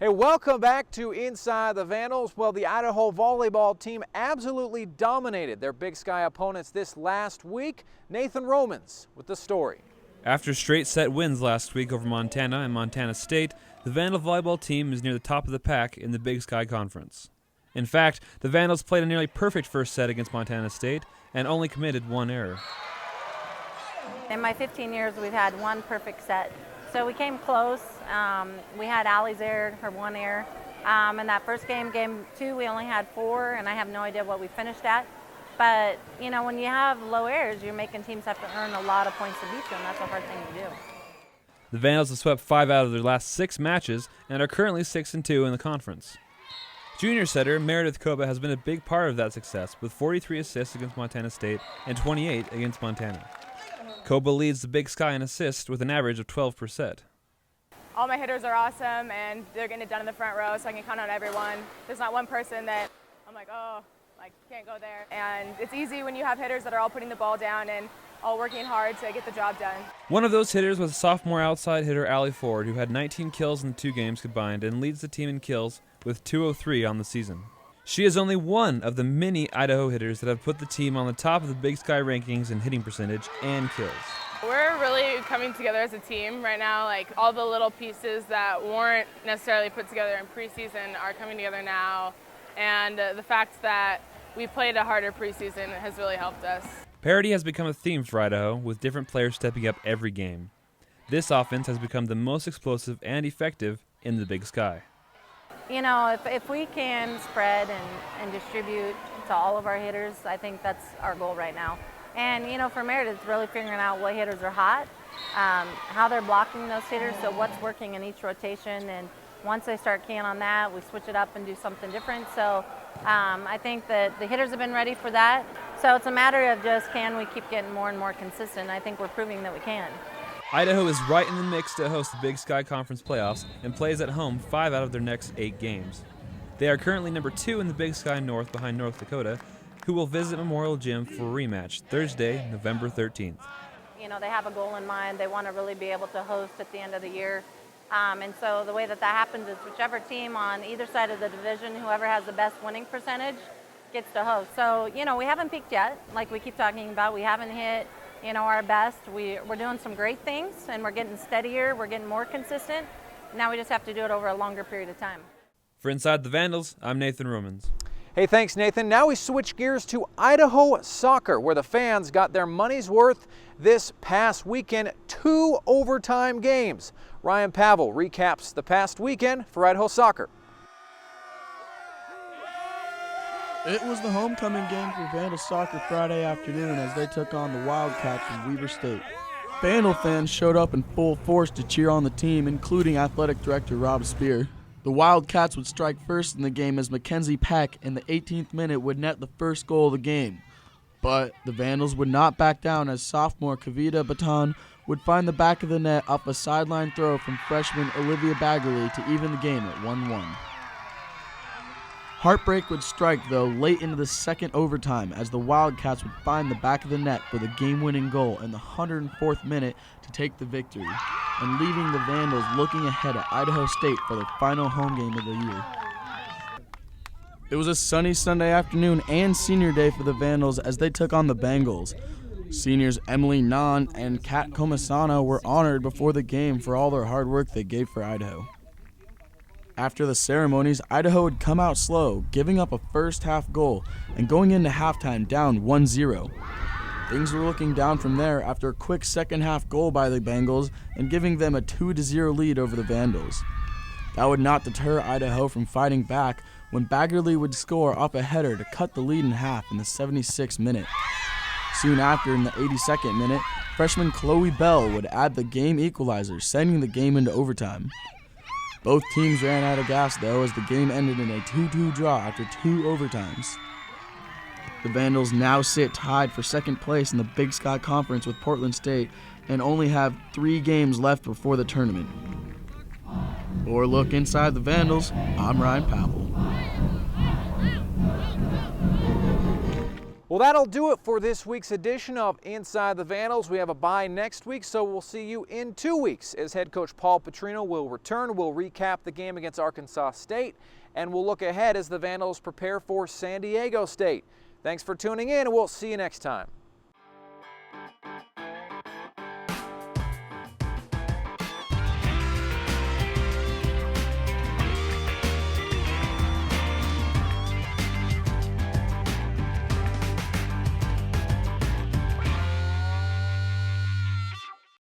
Hey, welcome back to Inside the Vandals. Well, the Idaho volleyball team absolutely dominated their Big Sky opponents this last week. Nathan Romans with the story. After straight set wins last week over Montana and Montana State, the Vandal volleyball team is near the top of the pack in the Big Sky Conference. In fact, the Vandals played a nearly perfect first set against Montana State and only committed one error. In my 15 years, we've had one perfect set. So we came close. We had Allie's error, her one error. In that first game, game two, we only had 4, and I have no idea what we finished at. But, you know, when you have low errors, you're making teams have to earn a lot of points to beat you, and that's a hard thing to do. The Vandals have swept 5 out of their last 6 matches and are currently 6-2 in the conference. Junior setter Meredith Koba has been a big part of that success, with 43 assists against Montana State and 28 against Montana. Koba leads the Big Sky in assists with an average of 12 per set. All my hitters are awesome, and they're getting it done in the front row, so I can count on everyone. There's not one person that I'm like, oh, like, can't go there. And it's easy when you have hitters that are all putting the ball down and all working hard to get the job done. One of those hitters was sophomore outside hitter Allie Ford, who had 19 kills in the 2 games combined and leads the team in kills with 203 on the season. She is only one of the many Idaho hitters that have put the team on the top of the Big Sky rankings in hitting percentage and kills. We're really coming together as a team right now. Like, all the little pieces that weren't necessarily put together in preseason are coming together now. And the fact that we played a harder preseason has really helped us. Parity has become a theme for Idaho, with different players stepping up every game. This offense has become the most explosive and effective in the Big Sky. You know, if we can spread and distribute to all of our hitters, I think that's our goal right now. And, you know, for Meredith, it's really figuring out what hitters are hot, how they're blocking those hitters, so what's working in each rotation. And once they start keying on that, we switch it up and do something different. So I think that the hitters have been ready for that. So it's a matter of just, can we keep getting more and more consistent? I think we're proving that we can. Idaho is right in the mix to host the Big Sky Conference playoffs and plays at home 5 out of their next 8 games. They are currently number 2 in the Big Sky North behind North Dakota, who will visit Memorial Gym for a rematch Thursday, November 13th. You know, they have a goal in mind. They want to really be able to host at the end of the year. And so the way that happens is whichever team on either side of the division, whoever has the best winning percentage, gets to host. So, you know, we haven't peaked yet, like we keep talking about. We haven't hit, you know, our best. We're doing some great things, and we're getting steadier. We're getting more consistent. Now we just have to do it over a longer period of time. For Inside the Vandals, I'm Nathan Romans. Hey, thanks, Nathan. Now we switch gears to Idaho soccer, where the fans got their money's worth this past weekend. 2 overtime games. Ryan Pavel recaps the past weekend for Idaho soccer. It was the homecoming game for Vandal soccer Friday afternoon as they took on the Wildcats from Weber State. Vandal fans showed up in full force to cheer on the team, including athletic director Rob Spear. The Wildcats would strike first in the game as Mackenzie Peck in the 18th minute would net the first goal of the game. But the Vandals would not back down as sophomore Kavita Baton would find the back of the net off a sideline throw from freshman Olivia Baggerly to even the game at 1-1. Heartbreak would strike, though, late into the second overtime as the Wildcats would find the back of the net for the game-winning goal in the 104th minute to take the victory, and leaving the Vandals looking ahead at Idaho State for their final home game of the year. It was a sunny Sunday afternoon and senior day for the Vandals as they took on the Bengals. Seniors Emily Nahn and Kat Comisano were honored before the game for all their hard work they gave for Idaho. After the ceremonies, Idaho would come out slow, giving up a first-half goal and going into halftime down 1-0. Things were looking down from there after a quick second-half goal by the Bengals and giving them a 2-0 lead over the Vandals. That would not deter Idaho from fighting back when Baggerly would score off a header to cut the lead in half in the 76th minute. Soon after, in the 82nd minute, freshman Chloe Bell would add the game equalizer, sending the game into overtime. Both teams ran out of gas, though, as the game ended in a 2-2 draw after 2 overtimes. The Vandals now sit tied for second place in the Big Sky Conference with Portland State and only have 3 games left before the tournament. For a look inside the Vandals, I'm Ryan Pavel. Well, that'll do it for this week's edition of Inside the Vandals. We have a bye next week, so we'll see you in 2 weeks as head coach Paul Petrino will return. We'll recap the game against Arkansas State, and we'll look ahead as the Vandals prepare for San Diego State. Thanks for tuning in, and we'll see you next time.